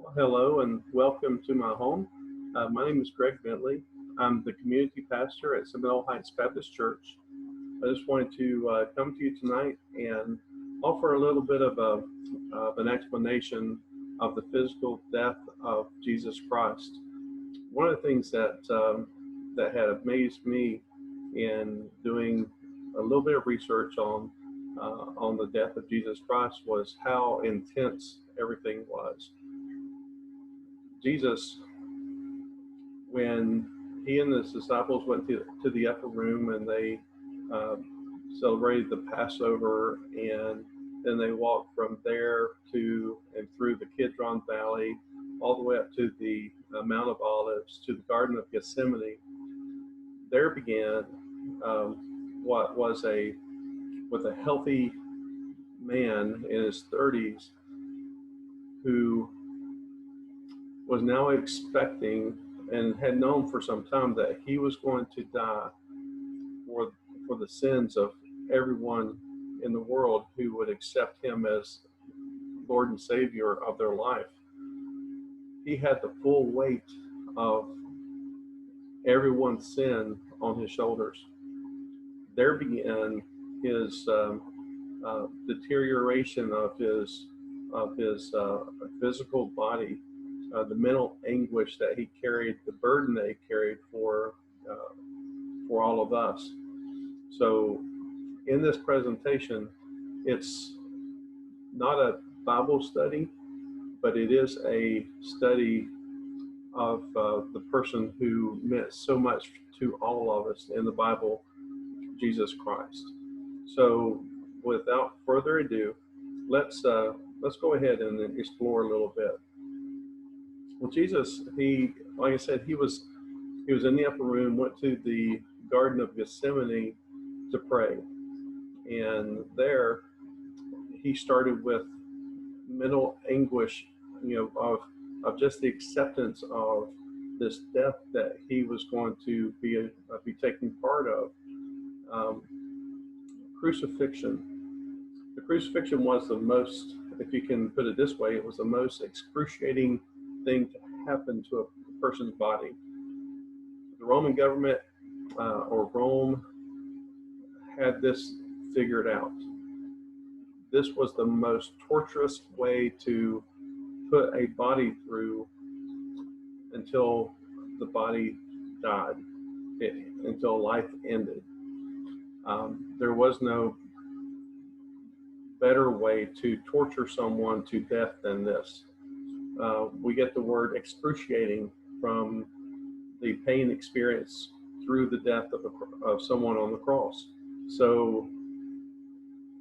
Well, hello and welcome to my home. My name is Greg Bentley. I'm the community pastor at Seminole Heights Baptist Church. I just wanted to come to you tonight and offer a little bit of an explanation of the physical death of Jesus Christ. One of the things that had amazed me in doing a little bit of research on the death of Jesus Christ was how intense everything was. Jesus, when he and his disciples went to the upper room and they uh, celebrated the Passover, and then they walked from there to and through the Kidron Valley, all the way up to the Mount of Olives, to the Garden of Gethsemane. There began what was with a healthy man in his 30s who was now expecting and had known for some time that he was going to die for the sins of everyone in the world who would accept him as Lord and Savior of their life. He had the full weight of everyone's sin on his shoulders. There began his deterioration of his physical body, the mental anguish that he carried, the burden that he carried for all of us. So, in this presentation, it's not a Bible study, but it is a study of the person who meant so much to all of us in the Bible, Jesus Christ. So, without further ado, let's go ahead and explore a little bit. Well, Jesus, like I said, he was in the upper room, went to the Garden of Gethsemane to pray, and there he started with mental anguish, of just the acceptance of this death that he was going to be taking part of. Crucifixion. The crucifixion was the most, if you can put it this way, it was the most excruciating thing to happen to a person's body. The Roman government or Rome had this figured out. This was the most torturous way to put a body through until the body died, until life ended. There was no better way to torture someone to death than this. We get the word excruciating from the pain experienced through the death of someone on the cross. So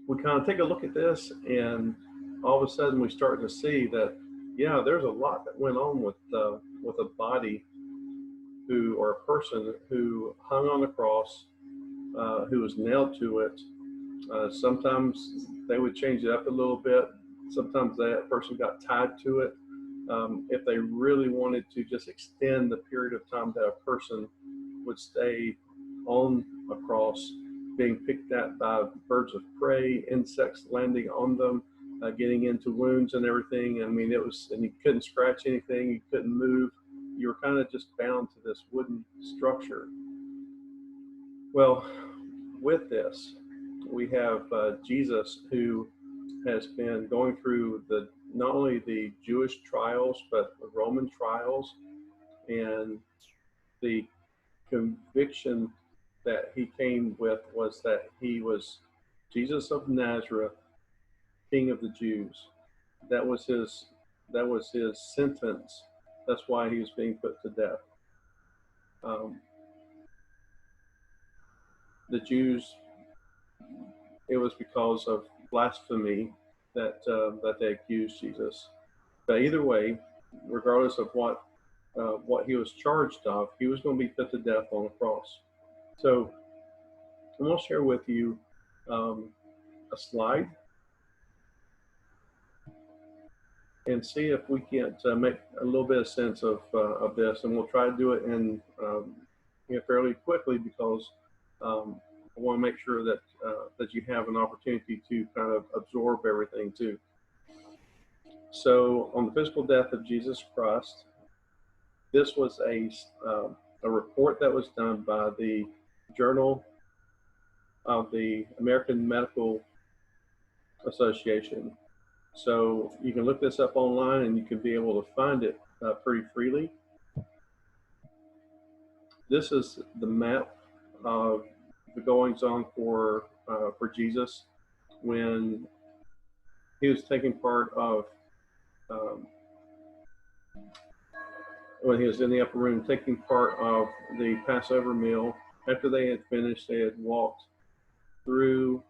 we kind of take a look at this, and all of a sudden we start to see that, yeah, there's a lot that went on with a body or a person who hung on the cross, who was nailed to it. Sometimes they would change it up a little bit. Sometimes that person got tied to it. If they really wanted to just extend the period of time that a person would stay on a cross, being picked at by birds of prey, insects landing on them, getting into wounds and everything. I mean, and you couldn't scratch anything, you couldn't move. You were kind of just bound to this wooden structure. Well, with this, we have Jesus, who has been going through not only the Jewish trials, but the Roman trials, and the conviction that he came with was that he was Jesus of Nazareth, King of the Jews. That was his sentence. That's why he was being put to death. The Jews, it was because of blasphemy that they accused Jesus. But either way, regardless of what he was charged of, he was going to be put to death on the cross. So I'm going to share with you a slide and see if we can't make a little bit of sense of this, and we'll try to do it in fairly quickly, because I want to make sure that you have an opportunity to kind of absorb everything too. So on the physical death of Jesus Christ, this was a report that was done by the Journal of the American Medical Association. So you can look this up online and you can be able to find it pretty freely. This is the map of the goings on for Jesus when he was taking part of when he was in the upper room taking part of the Passover meal. After they had finished, they had walked through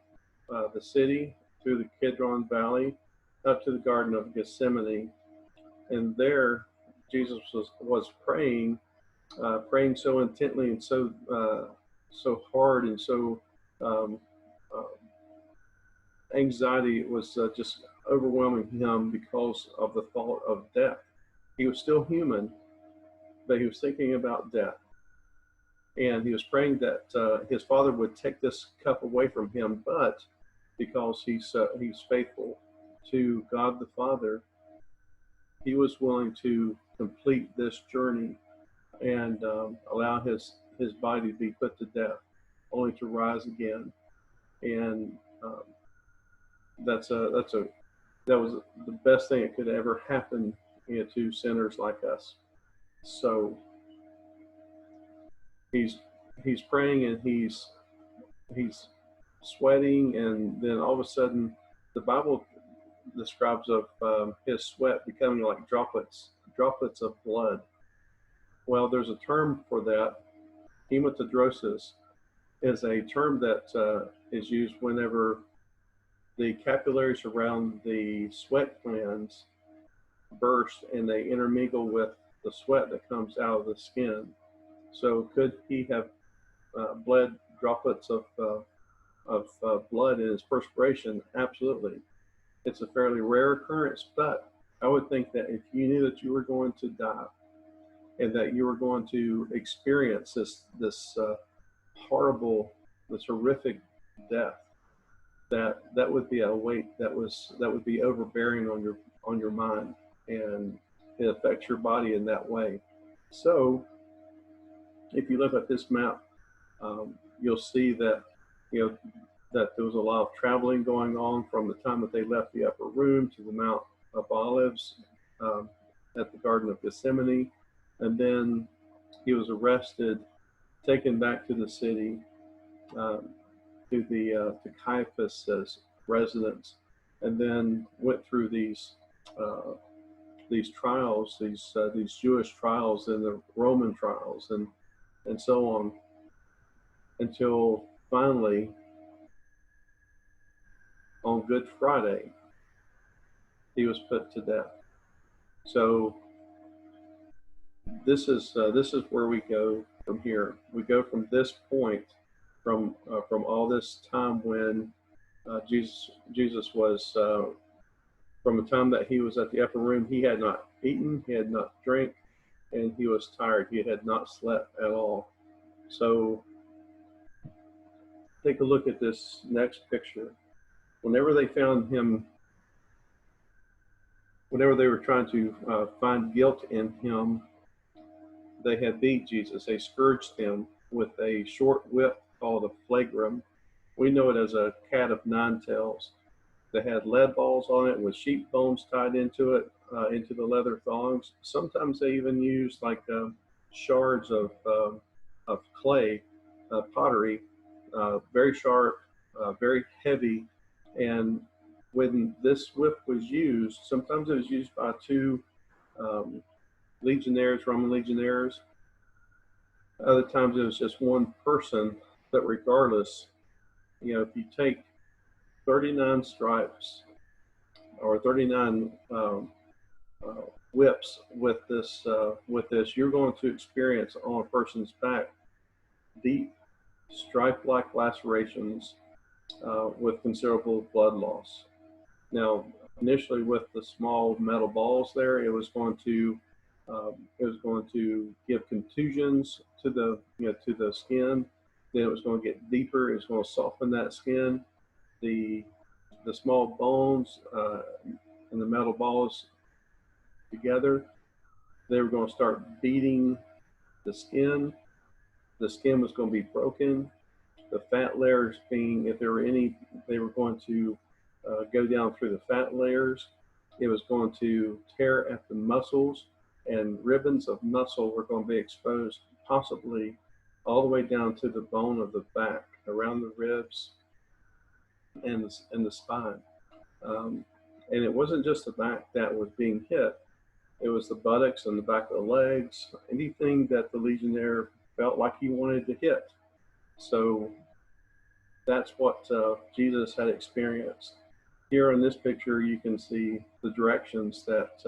the city, through the Kidron Valley, up to the Garden of Gethsemane, and there Jesus was praying, praying so intently and so hard, and so um, uh, anxiety was just overwhelming him because of the thought of death. He was still human, but he was thinking about death. And he was praying that his Father would take this cup away from him, but because he's faithful to God the Father, he was willing to complete this journey and allow his body to be put to death, only to rise again. And that was the best thing that could ever happen, to sinners like us. So he's praying and he's sweating, and then all of a sudden the Bible describes of his sweat becoming like droplets of blood. Well, there's a term for that. Hematidrosis is a term that is used whenever the capillaries around the sweat glands burst and they intermingle with the sweat that comes out of the skin. So could he have bled droplets of blood in his perspiration? Absolutely. It's a fairly rare occurrence, but I would think that if you knew that you were going to die and that you were going to experience this horrible, this horrific death, that would be a weight that would be overbearing on your mind, and it affects your body in that way. So if you look at this map, you'll see that that there was a lot of traveling going on from the time that they left the upper room to the Mount of Olives at the Garden of Gethsemane, and then he was arrested, taken back to the city, to Caiaphas's residence, and then went through these trials, these Jewish trials and the Roman trials, and so on, until finally on Good Friday he was put to death. So this is where we go from here. We go from this point, from all this time when Jesus was from the time that he was at the upper room. He had not eaten, he had not drank, and he was tired. He had not slept at all. So take a look at this next picture. Whenever they found him, whenever they were trying to find guilt in him, they had beat Jesus. They scourged him with a short whip called a flagrum. We know it as a cat of nine tails. They had lead balls on it with sheep bones tied into it, into the leather thongs. Sometimes they even used like shards of clay, pottery, very sharp, very heavy. And when this whip was used, sometimes it was used by two legionnaires, Roman legionnaires. Other times it was just one person. But regardless, if you take 39 stripes or 39 whips with this, you're going to experience on a person's back deep stripe-like lacerations with considerable blood loss. Now, initially with the small metal balls there, it was going to give contusions to the skin. Then it was going to get deeper. It was going to soften that skin. The small bones in the metal balls together. They were going to start beating the skin. The skin was going to be broken. The fat layers being, if there were any, they were going to go down through the fat layers. It was going to tear at the muscles, and ribbons of muscle were going to be exposed, possibly all the way down to the bone of the back, around the ribs and the spine. And it wasn't just the back that was being hit. It was the buttocks and the back of the legs, anything that the legionnaire felt like he wanted to hit. So that's what Jesus had experienced. Here in this picture, you can see the directions that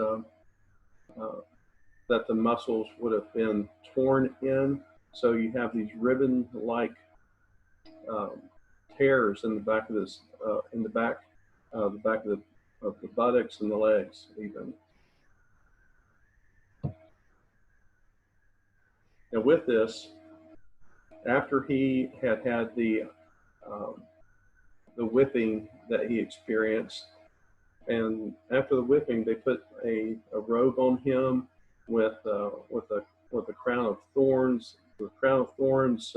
that the muscles would have been torn in. So you have these ribbon-like tears in the back of this, the back of the buttocks and the legs, even. And with this, after he had the whipping that he experienced, and after the whipping, they put a robe on him with a crown of thorns. The crown of thorns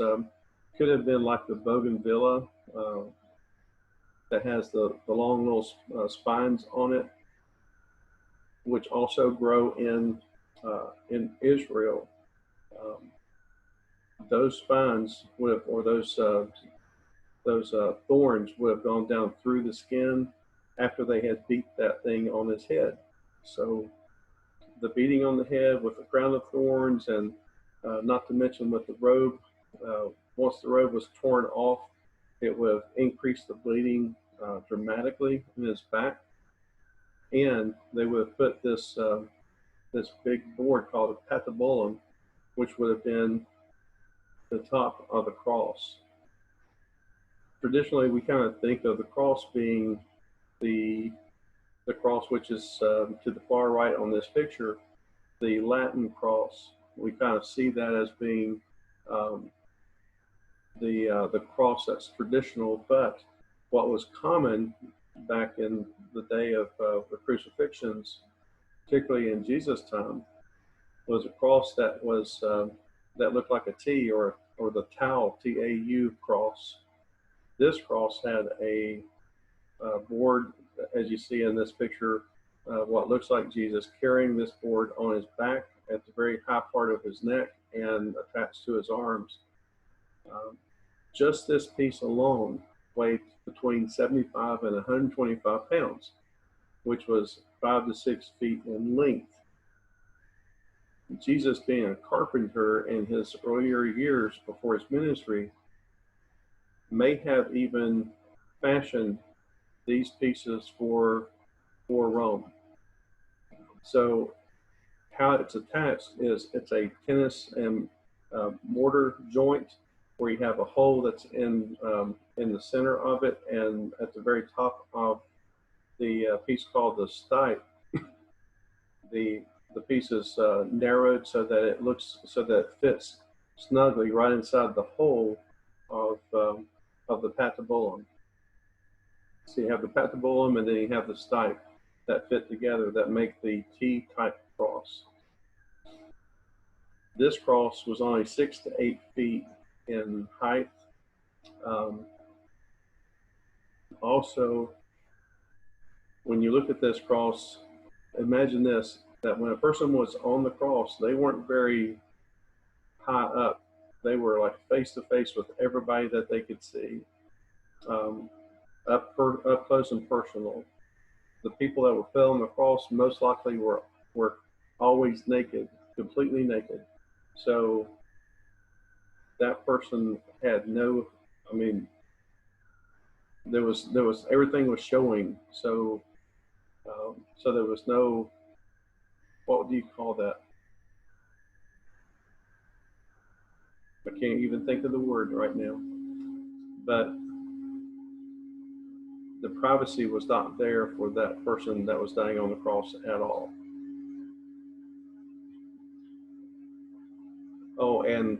could have been like the bougainvillea that has the long little spines on it, which also grow in Israel. Those spines would have, or those thorns would have gone down through the skin after they had beat that thing on his head. So the beating on the head with the crown of thorns, and not to mention with the robe, once the robe was torn off, it would have increased the bleeding dramatically in his back. And they would have put this big board called a patibulum, which would have been the top of the cross. Traditionally, we kind of think of the cross being the cross which is to the far right on this picture, the Latin cross. We kind of see that as being the cross that's traditional, but what was common back in the day of the crucifixions, particularly in Jesus' time, was a cross that was that looked like a T, or the Tau, T-A-U cross. This cross had a board, as you see in this picture, what looks like Jesus carrying this board on his back at the very high part of his neck and attached to his arms. Just this piece alone weighed between 75 and 125 pounds, which was 5 to 6 feet in length. Jesus, being a carpenter in his earlier years before his ministry, may have even fashioned these pieces for Rome. So how it's attached is it's a tennis and mortar joint, where you have a hole that's in the center of it, and at the very top of the piece called the stipe, the piece is narrowed so that it fits snugly right inside the hole of the patibulum. So you have the patibulum, and then you have the stipe that fit together that make the T-type cross. This cross was only 6 to 8 feet in height. Also, when you look at this cross, imagine this, that when a person was on the cross, they weren't very high up. They were like face to face with everybody that they could see, up close and personal. The people that were fell on the cross most likely were always naked, completely naked. So that person had no, I mean, there was everything was showing. So so there was no, what do you call that? I can't even think of the word right now. But the privacy was not there for that person that was dying on the cross at all. Oh, and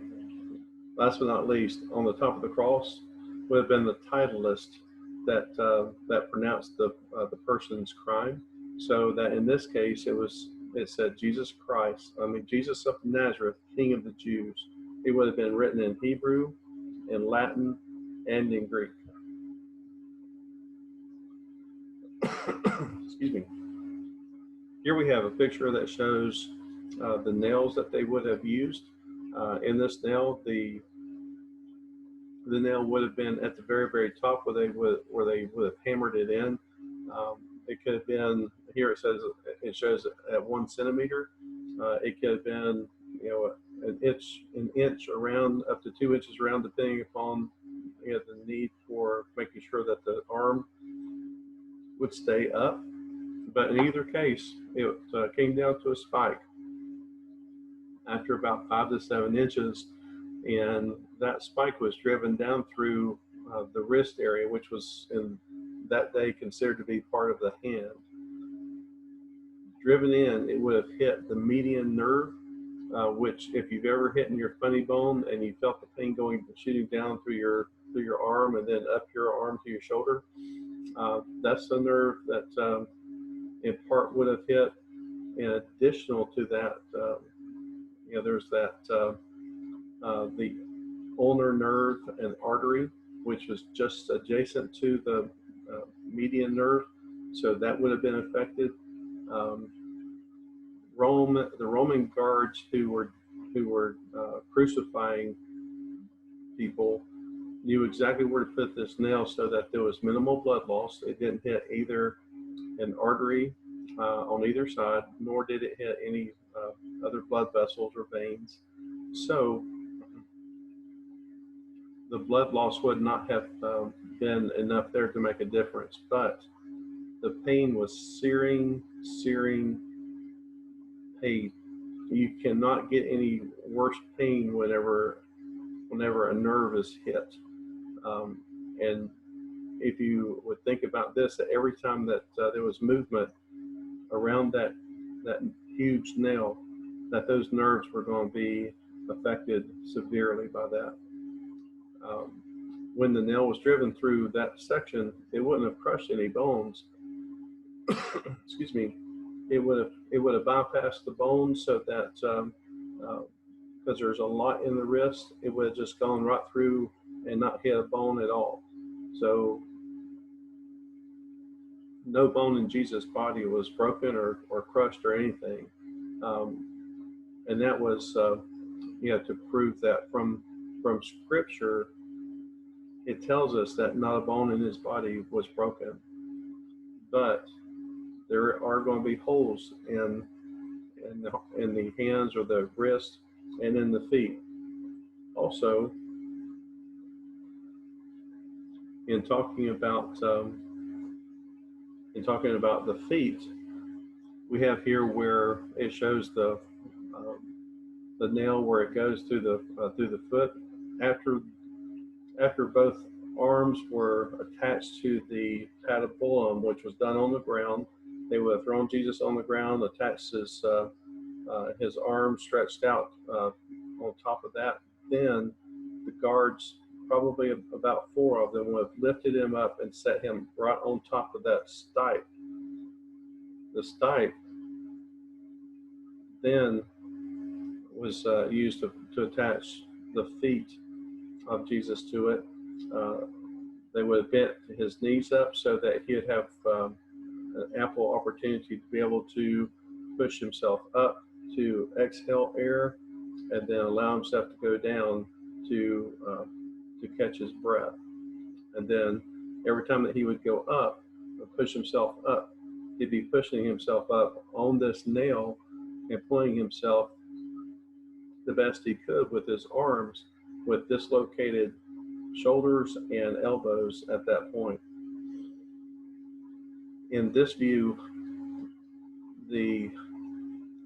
last but not least, on the top of the cross would have been the title list that pronounced the person's crime. So that in this case, it said Jesus Christ, Jesus of Nazareth, King of the Jews. It would have been written in Hebrew, in Latin, and in Greek. Excuse me. Here we have a picture that shows the nails that they would have used. In this nail, the nail would have been at the very, very top where they would have hammered it in. It could have been, here it shows at 1 centimeter. It could have been, an inch around, up to 2 inches around, depending upon the need for making sure that the arm would stay up. But in either case, it came down to a spike after about 5 to 7 inches, and that spike was driven down through the wrist area, which was in that day considered to be part of the hand. Driven in, it would have hit the median nerve, which, if you've ever hit in your funny bone and you felt the pain shooting down through your arm and then up your arm to your shoulder, that's the nerve that in part would have hit. In additional to that, there's that the ulnar nerve and artery, which was just adjacent to the median nerve, so that would have been affected. The Roman guards who were crucifying people knew exactly where to put this nail so that there was minimal blood loss. It didn't hit either an artery on either side, nor did it hit any other blood vessels or veins. So the blood loss would not have been enough there to make a difference, but the pain was searing pain. You cannot get any worse pain whenever a nerve is hit. And if you would think about this, that every time that there was movement around that huge nail, that those nerves were going to be affected severely by that. When the nail was driven through that section, it wouldn't have crushed any bones. Excuse me. It would have bypassed the bones, so that because there's a lot in the wrist, it would have just gone right through and not hit a bone at all. So no bone in Jesus' body was broken or crushed or anything. And that was to prove that from Scripture, it tells us that not a bone in his body was broken, but there are going to be holes in the hands or the wrist and in the feet. Also, in talking about the feet, we have here where it shows the nail where it goes through the foot. After both arms were attached to the patibulum, which was done on the ground, they would have thrown Jesus on the ground, attached his arms stretched out on top of that. Then the guards, probably about 4 of them, would have lifted him up and set him right on top of that stipe. The stipe then was used to attach the feet of Jesus to it. They would have bent his knees up so that he'd have an ample opportunity to be able to push himself up to exhale air, and then allow himself to go down to catch his breath. And then every time that he would go up and push himself up, he'd be pushing himself up on this nail and pulling himself the best he could with his arms, with dislocated shoulders and elbows at that point. In this view, the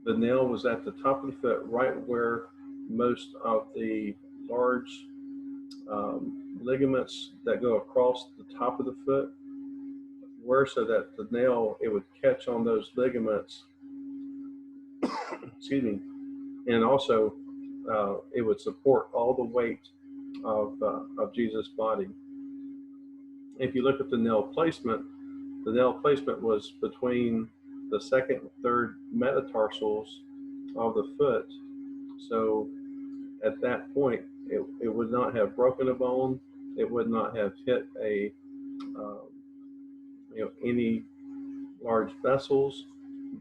nail was at the top of the foot, right where most of the large ligaments that go across the top of the foot were, so that the nail, it would catch on those ligaments. Excuse me. And also it would support all the weight of Jesus' body. If you look at the nail placement was between the second and third metatarsals of the foot. So at that point, it would not have broken a bone. It would not have hit any large vessels.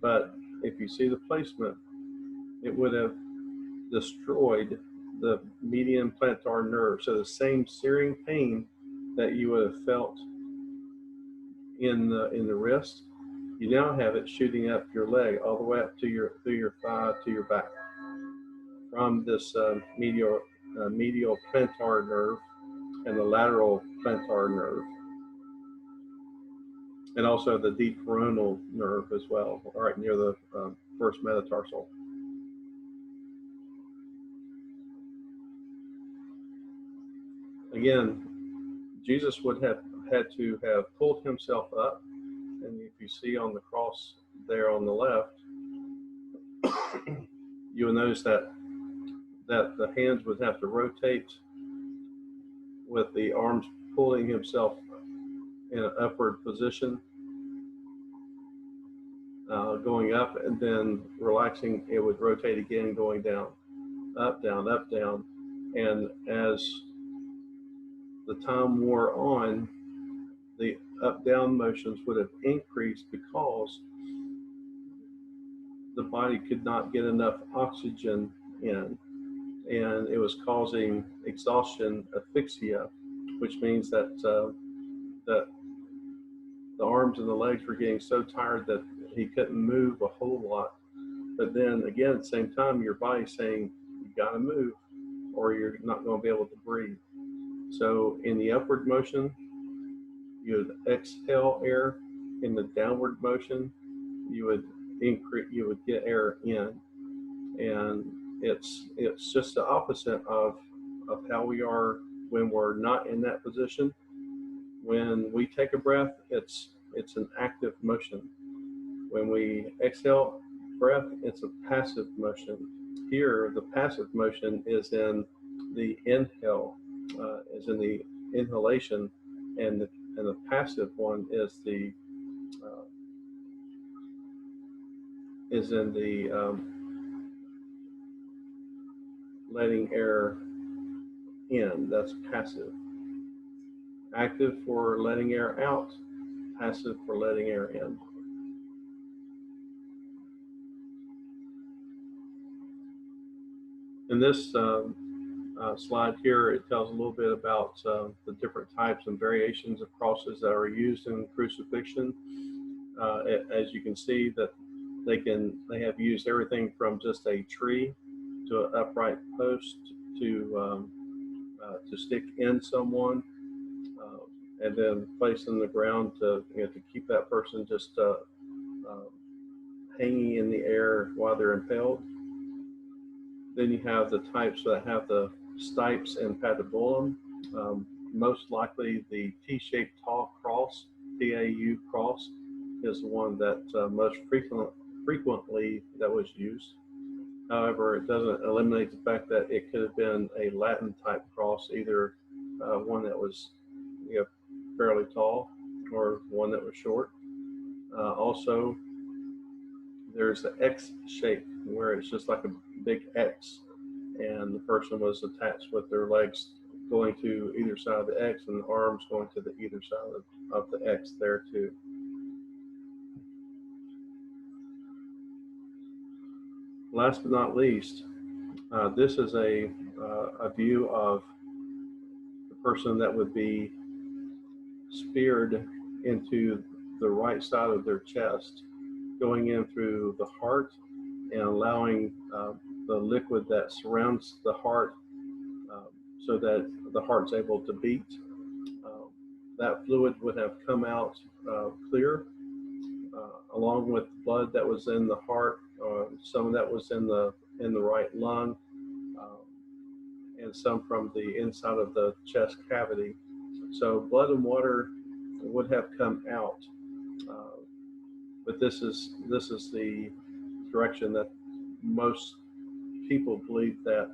But if you see the placement, it would have destroyed the median plantar nerve. So the same searing pain that you would have felt in the wrist, you now have it shooting up your leg all the way up to through your thigh to your back from this medial plantar nerve and the lateral plantar nerve, and also the deep coronal nerve as well, right near the first metatarsal. Again, Jesus would have had to have pulled himself up, and if you see on the cross there on the left, you will notice that the hands would have to rotate with the arms pulling himself in an upward position, going up, and then relaxing, it would rotate again, going down, up, down, up, down. And as the time wore on, the up-down motions would have increased because the body could not get enough oxygen in, and it was causing exhaustion, asphyxia, which means that that the arms and the legs were getting so tired that he couldn't move a whole lot. But then again, at the same time, your body's saying, you got to move or you're not going to be able to breathe. So in the upward motion, you would exhale air. In the downward motion, you would get air in. And it's just the opposite of how we are when we're not in that position. When we take a breath, it's an active motion. When we exhale breath, it's a passive motion. Here, the passive motion is in the inhale, is in the inhalation, and the passive one is in the letting air in. That's passive. Active for letting air out, passive for letting air in. In this slide here, it tells a little bit about the different types and variations of crosses that are used in crucifixion. As you can see, that they have used everything from just a tree to an upright post to stick in someone, and then place in the ground to keep that person just hanging in the air while they're impaled. Then you have the types that have the stipes and patibulum. Most likely the T-shaped tall cross, TAU cross, is the one that most frequently that was used. However, it doesn't eliminate the fact that it could have been a Latin type cross, either one that was fairly tall or one that was short. Also, there's the X shape where it's just like a big X, and the person was attached with their legs going to either side of the X and the arms going to the either side of the X there too. Last but not least, this is a view of the person that would be speared into the right side of their chest, going in through the heart and allowing the liquid that surrounds the heart so that the heart's able to beat. That fluid would have come out clear, along with blood that was in the heart, some of that was in the right lung, and some from the inside of the chest cavity. So blood and water would have come out, but this is the direction that most people believe that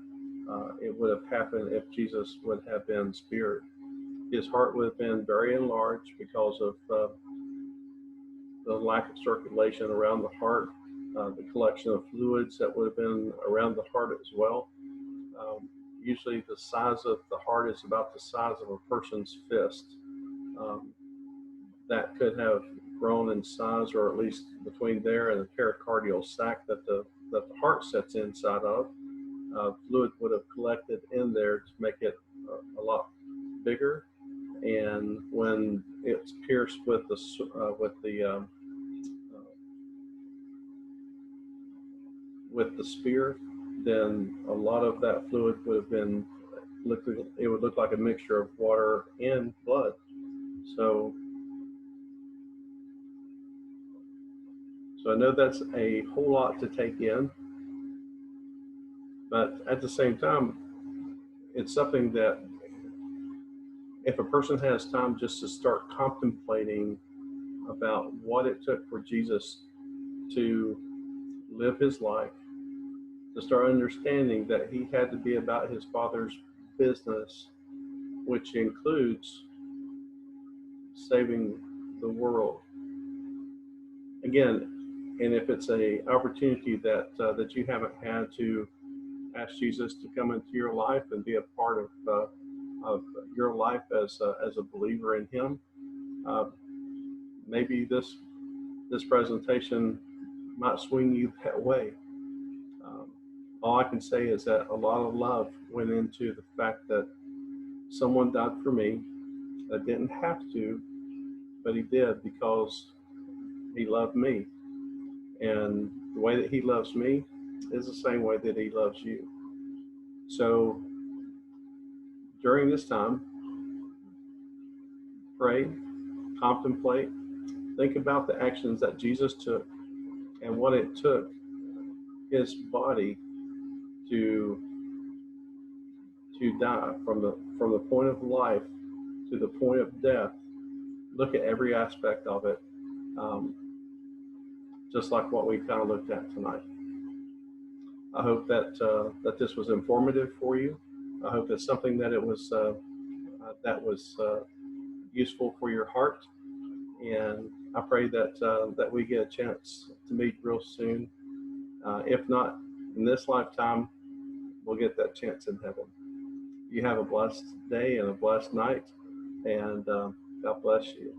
it would have happened if Jesus would have been speared. His heart would have been very enlarged because of the lack of circulation around the heart, the collection of fluids that would have been around the heart as well. Usually the size of the heart is about the size of a person's fist. Um, that could have grown in size, or at least between there and the pericardial sac that the heart sits inside of. Fluid would have collected in there to make it a lot bigger. And when it's pierced with the spear, then a lot of that fluid would have been it would look like a mixture of water and blood. So I know that's a whole lot to take in, but at the same time, it's something that if a person has time just to start contemplating about what it took for Jesus to live his life, to start understanding that he had to be about his Father's business, which includes saving the world. Again, and if it's an opportunity that you haven't had to ask Jesus to come into your life and be a part of your life as a believer in him, maybe this presentation might swing you that way. All I can say is that a lot of love went into the fact that someone died for me that didn't have to, but he did because he loved me. And the way that he loves me is the same way that he loves you. So during this time, pray, contemplate, think about the actions that Jesus took and what it took his body to die from the point of life to the point of death. Look at every aspect of it, just like what we kind of looked at tonight. I hope that this was informative for you. I hope it's something that was useful for your heart, and I pray that we get a chance to meet real soon. If not in this lifetime, we'll get that chance in heaven. You have a blessed day and a blessed night, and God bless you.